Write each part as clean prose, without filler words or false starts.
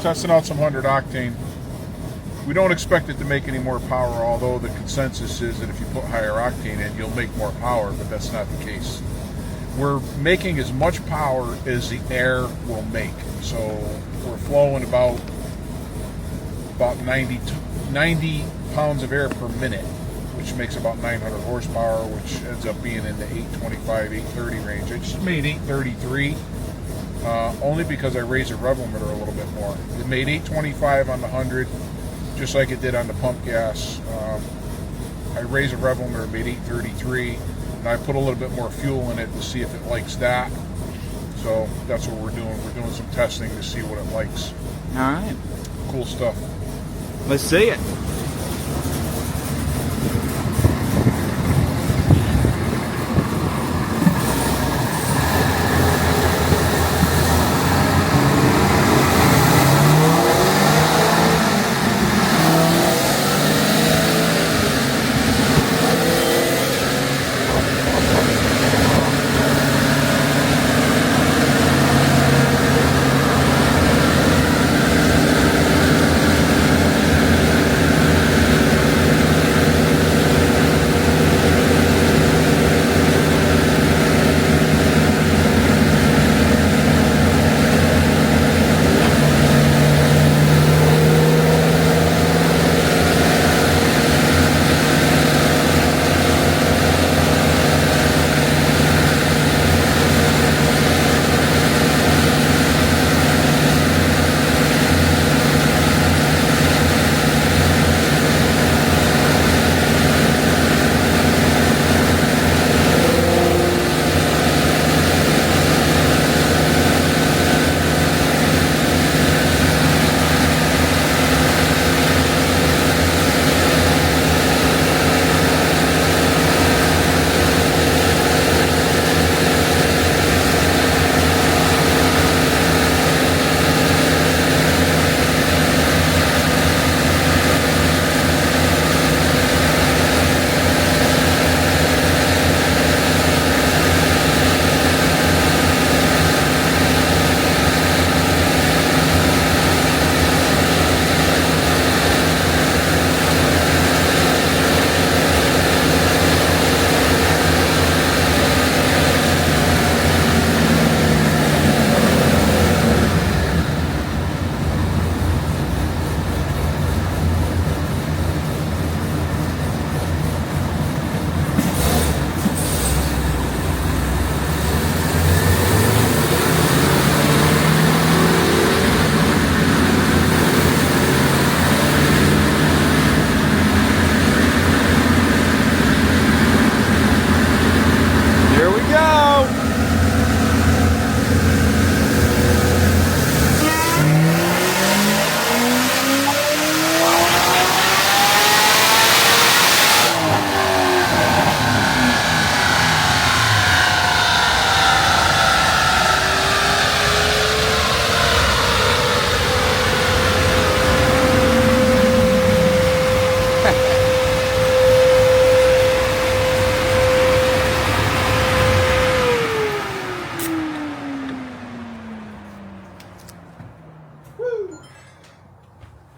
testing out some 100 octane. We don't expect it to make any more power, although the consensus is that if you put higher octane in, you'll make more power, but that's not the case. We're making as much power as the air will make. So we're flowing about 90 pounds of air per minute, which makes about 900 horsepower, which ends up being in the 825, 830 range. I just made 833, only because I raised the rev limiter a little bit more. It made 825 on the 100, just like it did on the pump gas. I raised the rev limiter, made 833, and I put a little bit more fuel in it to see if it likes that. So that's what we're doing. We're doing some testing to see what it likes. All right. Cool stuff. Let's see it.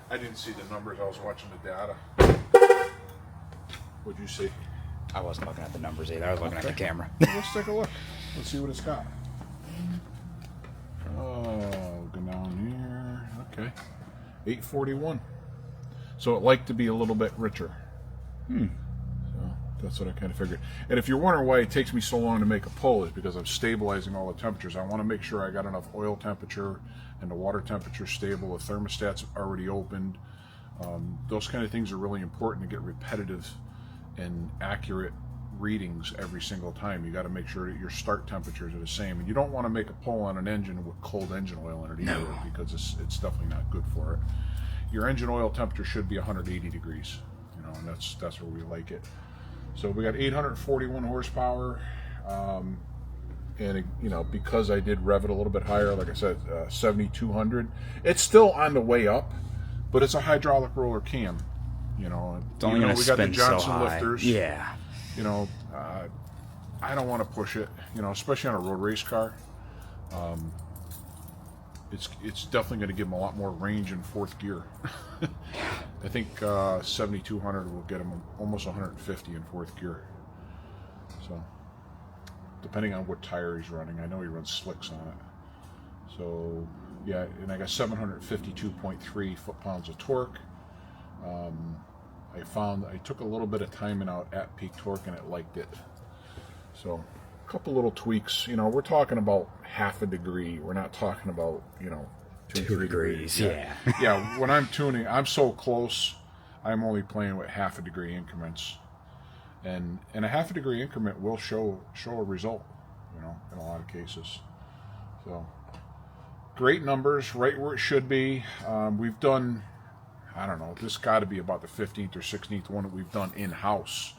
I didn't see the numbers. I was watching the data. What'd you see? I wasn't looking at the numbers either. I was looking at the camera. Let's take a look. Let's see what it's got. Oh, go down here. Okay. 841. So it liked to be a little bit richer. So that's what I kind of figured. And if you're wondering why it takes me so long to make a pull, is because I'm stabilizing all the temperatures. I want to make sure I got enough oil temperature and the water temperature stable. The thermostat's already opened. Those kind of things are really important to get repetitive and accurate readings every single time. You got to make sure that your start temperatures are the same, and you don't want to make a pull on an engine with cold engine oil in it either, because it's definitely not good for it. Your engine oil temperature should be 180 degrees, you know, and that's where we like it. So we got 841 horsepower, and you know, because I did rev it a little bit higher, like I said, 7,200. It's still on the way up, but it's a hydraulic roller cam. You know, it's only going to spin so high. Lifters. Yeah. You know, I don't want to push it. You know, especially on a road race car. it's definitely going to give them a lot more range in fourth gear. I think 7200 will get them almost 150 in fourth gear. So, depending on what tire he's running, I know he runs slicks on it. So, yeah, and I got 752.3 foot-pounds of torque. I found I took a little bit of timing out at peak torque, and it liked it. So, a couple little tweaks. You know, we're talking about half a degree. We're not talking about, you know, 2 degrees. Yeah. Yeah, when I'm tuning, I'm so close, I'm only playing with half a degree increments. And a half a degree increment will show a result, you know, in a lot of cases. So, great numbers, right where it should be. We've done, I don't know, this got to be about the 15th or 16th one that we've done in-house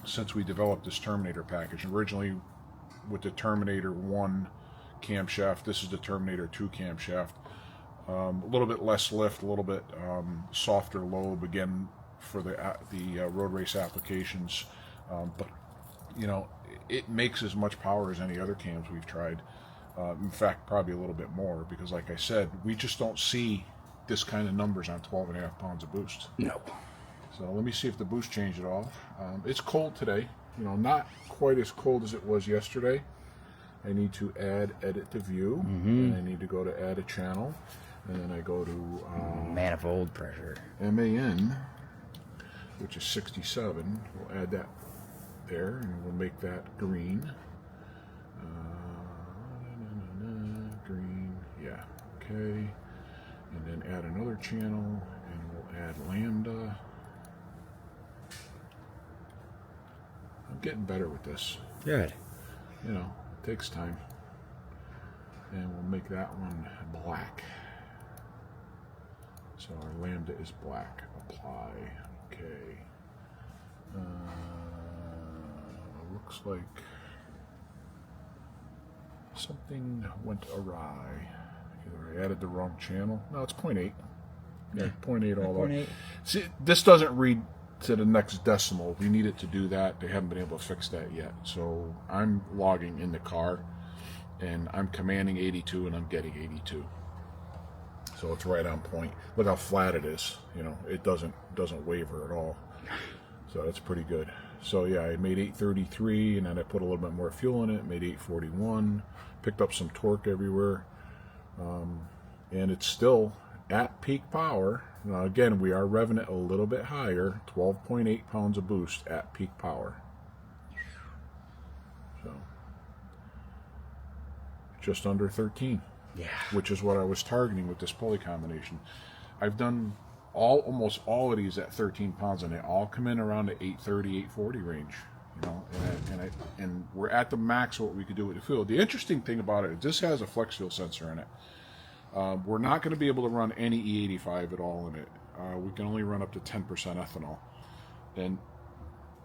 since we developed this Terminator package. Originally with the Terminator 1 camshaft, this is the Terminator 2 camshaft. A little bit less lift, a little bit softer lobe, again, for the road race applications. But, you know, it makes as much power as any other cams we've tried. In fact, probably a little bit more, because like I said, we just don't see this kind of numbers on 12.5 pounds of boost. No. So let me see if the boost changed at all. It's cold today, you know, not quite as cold as it was yesterday. I need to add edit to view, and I need to go to add a channel, and then I go to manifold pressure, MAN, which is 67. We'll add that there, and we'll make that green. Green, yeah, okay. And then add another channel, and we'll add lambda. I'm getting better with this. Good. You know, it takes time. And we'll make that one black. So our lambda is black. Apply. Okay. Looks like something went awry. Either I added the wrong channel. No, it's 0.8. Yeah, 0.8 all up. See, this doesn't read to the next decimal. We need it to do that. They haven't been able to fix that yet. So I'm logging in the car, and I'm commanding 82, and I'm getting 82. So it's right on point. Look how flat it is. You know, it doesn't waver at all. So that's pretty good. So yeah, I made 833, and then I put a little bit more fuel in it. Made 841. Picked up some torque everywhere, and it's still at peak power. Now again, we are revving it a little bit higher, 12.8 pounds of boost at peak power. So just under 13. Yeah. Which is what I was targeting with this pulley combination. I've done almost all of these at 13 pounds, and they all come in around the 830, 840 range. You know, and we're at the max of what we could do with the fuel. The interesting thing about it is this has a flex fuel sensor in it. We're not going to be able to run any E85 at all in it. We can only run up to 10% ethanol. And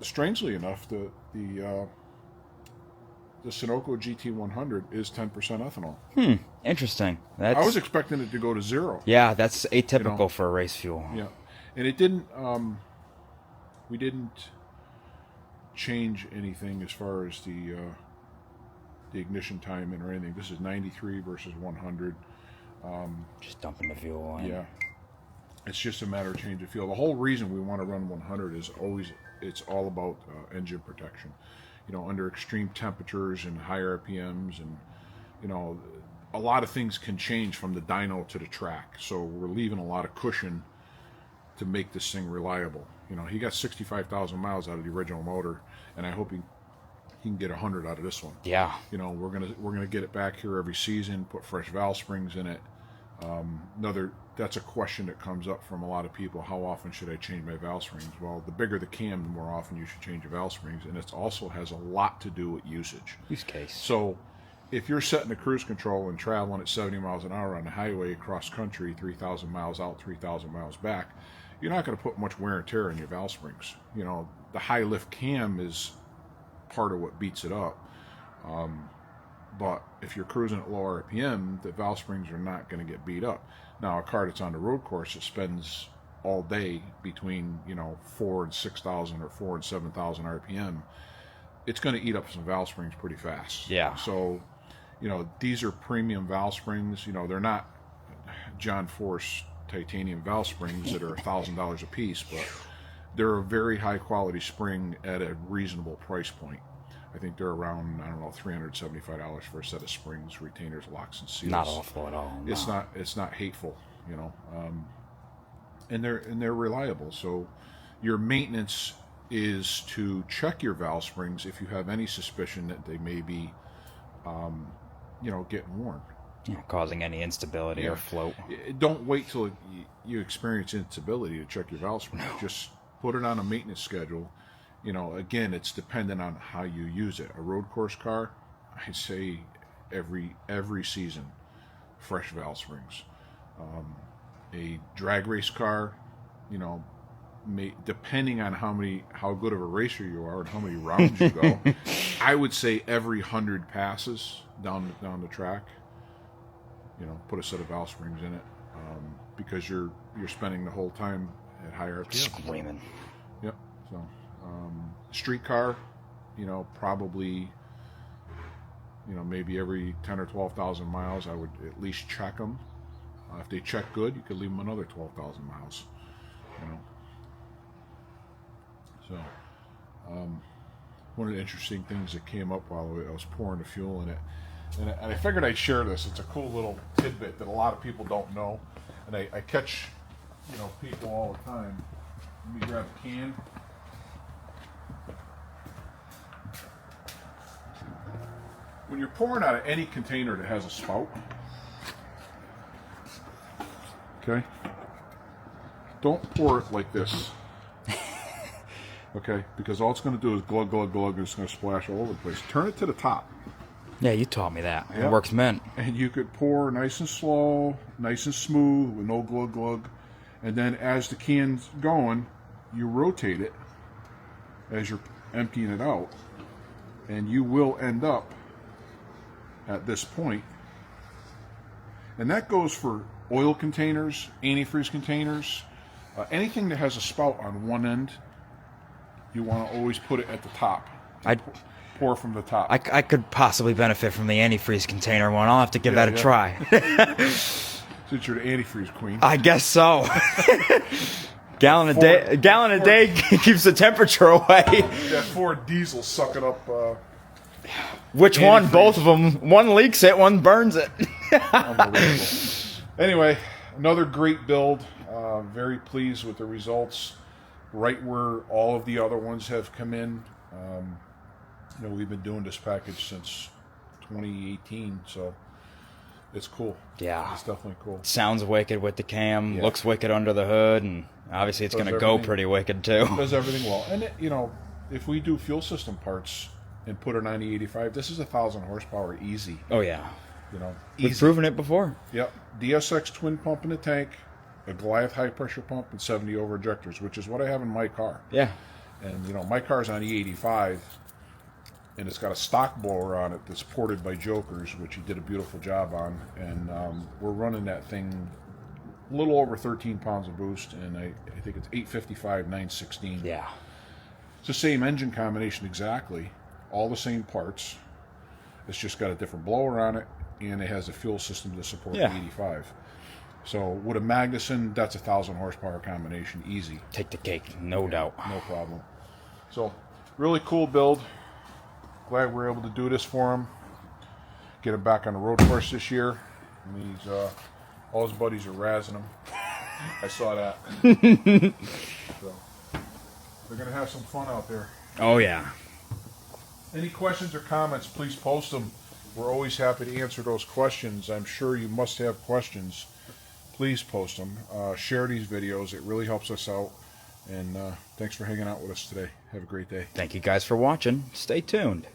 strangely enough, the Sunoco GT100 is 10% ethanol. Interesting. I was expecting it to go to 0. Yeah, that's atypical, you know, for a race fuel. Yeah, and it didn't. We didn't change anything as far as the ignition timing or anything. This is 93 versus 100. Just dumping the fuel in. Yeah, it's just a matter of change of fuel. The whole reason we want to run 100 is it's all about engine protection. You know, under extreme temperatures and high RPMs, and you know, a lot of things can change from the dyno to the track. So we're leaving a lot of cushion to make this thing reliable. You know, he got 65,000 miles out of the original motor, and I hope he can get 100 out of this one. Yeah. You know, we're gonna get it back here every season. Put fresh valve springs in it. That's a question that comes up from a lot of people. How often should I change my valve springs? Well, the bigger the cam, the more often you should change your valve springs, and it also has a lot to do with usage. Use case. So, if you're setting the cruise control and traveling at 70 miles an hour on the highway across country, 3,000 miles out, 3,000 miles back, you're not going to put much wear and tear in your valve springs. You know, the high lift cam is part of what beats it up. But if you're cruising at low RPM, the valve springs are not going to get beat up. Now, a car that's on the road course that spends all day between, you know, 4 and 6,000 or 4 and 7,000 RPM, it's going to eat up some valve springs pretty fast. Yeah. So, you know, these are premium valve springs. You know, they're not John Force titanium valve springs that are $1,000 a piece, but they're a very high quality spring at a reasonable price point. I think they're around, I don't know, $375 for a set of springs, retainers, locks, and seals. Not awful at all. No. It's not hateful, you know, and they're reliable. So your maintenance is to check your valve springs if you have any suspicion that they may be, you know, getting worn. Causing any instability or float. Don't wait till you experience instability to check your valve springs. No. Just put it on a maintenance schedule. You know, again, it's dependent on how you use it. A road course car, I say every season, fresh valve springs. A drag race car, you know, depending on how good of a racer you are and how many rounds you go, I would say every 100 passes down the track, you know, put a set of valve springs in it, because you're spending the whole time at high RPM. Screaming. Yep. So, street car, you know, probably, you know, maybe every 10 or 12,000 miles, I would at least check them. If they check good, you could leave them another 12,000 miles. You know. So, one of the interesting things that came up while I was pouring the fuel in it, and I figured I'd share this. It's a cool little tidbit that a lot of people don't know, and I catch, you know, people all the time. Let me grab a can. When you're pouring out of any container that has a spout, okay, don't pour it like this. Okay, because all it's going to do is glug, glug, glug, and it's going to splash all over the place. Turn it to the top. Yeah, you taught me that. Yep. It works mint. And you could pour nice and slow, nice and smooth, with no glug, glug. And then as the can's going, you rotate it as you're emptying it out. And you will end up at this point. And that goes for oil containers, antifreeze containers, anything that has a spout on one end. You want to always put it at the top. I'd pour from the top. I could possibly benefit from the antifreeze container one. I'll have to give that a try. Since you're the antifreeze queen. I guess so. Gallon a day keeps the temperature away. That Ford diesel sucking up. Which one? Both of them. One leaks it, one burns it. Unbelievable. Anyway, another great build. Very pleased with the results. Right where all of the other ones have come in. You know, we've been doing this package since 2018, so it's cool. Yeah. It's definitely cool. Sounds wicked with the cam, looks wicked under the hood, and obviously it's going to go pretty wicked too. It does everything well. And, you know, if we do fuel system parts and put a 9085, this is 1,000 horsepower easy. Oh, yeah. You know, We've proven it before. Yep. DSX twin pump in the tank, a Goliath high pressure pump, and 70 over injectors, which is what I have in my car. Yeah. And, you know, my car's on E85, and it's got a stock blower on it that's ported by Jokers, which he did a beautiful job on. And we're running that thing a little over 13 pounds of boost, and I think it's 855, 916. Yeah. It's the same engine combination exactly, all the same parts. It's just got a different blower on it, and it has a fuel system to support the 85. So with a Magnuson, that's 1,000 horsepower combination, easy. Take the cake, no doubt. No problem. So really cool build. Glad we're able to do this for him. Get him back on the road course this year. And he's all his buddies are razzing him. I saw that. So they're gonna have some fun out there. Oh yeah. Any questions or comments, please post them. We're always happy to answer those questions. I'm sure you must have questions. Please post them. Share these videos. It really helps us out. And thanks for hanging out with us today. Have a great day. Thank you guys for watching. Stay tuned.